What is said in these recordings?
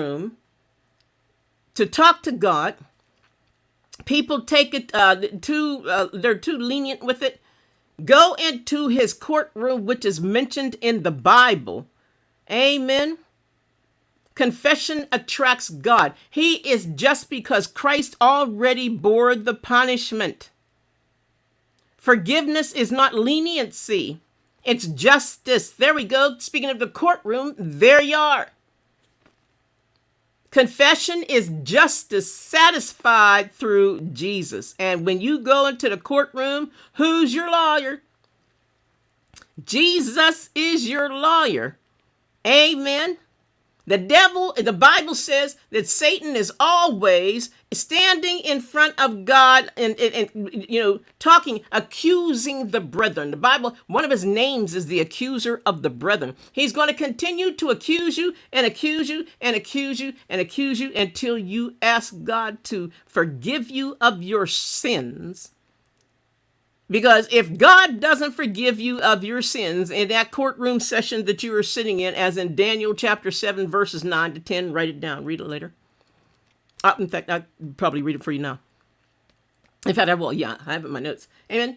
room to talk to God. People take it they're too lenient with it. Go into his courtroom, which is mentioned in the Bible. Amen. Confession attracts God. He is just because Christ already bore the punishment. Forgiveness is not leniency. It's justice. There we go. Speaking of the courtroom, there you are. Confession is justice satisfied through Jesus. And when you go into the courtroom, who's your lawyer? Jesus is your lawyer. Amen. The Bible says that Satan is always standing in front of God and talking, accusing the brethren. The Bible, one of his names is the accuser of the brethren. He's going to continue to accuse you and accuse you and accuse you and accuse you until you ask God to forgive you of your sins. Because if God doesn't forgive you of your sins in that courtroom session that you are sitting in, as in Daniel chapter 7, verses 9 to 10, write it down, read it later. In fact, I'll probably read it for you now. In fact, I will. Yeah, I have it in my notes. Amen.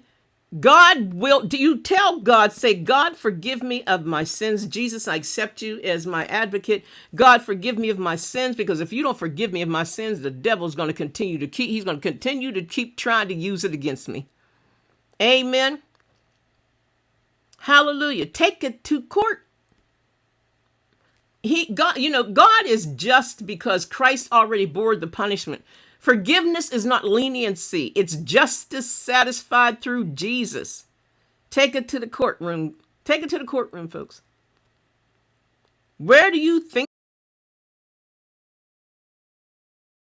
God will, do you tell God, say, God, forgive me of my sins. Jesus, I accept you as my advocate. God, forgive me of my sins, because if you don't forgive me of my sins, the devil's going to continue to keep trying to use it against me. Amen. Hallelujah. Take it to court. God is just because Christ already bore the punishment. Forgiveness is not leniency. It's justice satisfied through Jesus. Take it to the courtroom. Take it to the courtroom, folks. Where do you think